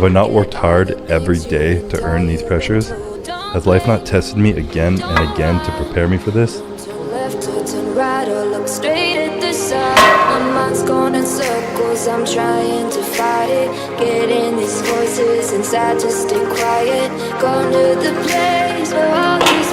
Have I not worked hard every day to earn these pressures? Has life not tested me again and again to prepare me for this? Left or turn right or look straight at the sun. My mind's going in circles, I'm trying to fight it. Getting these voices inside to stay quiet. Gone to the place where all these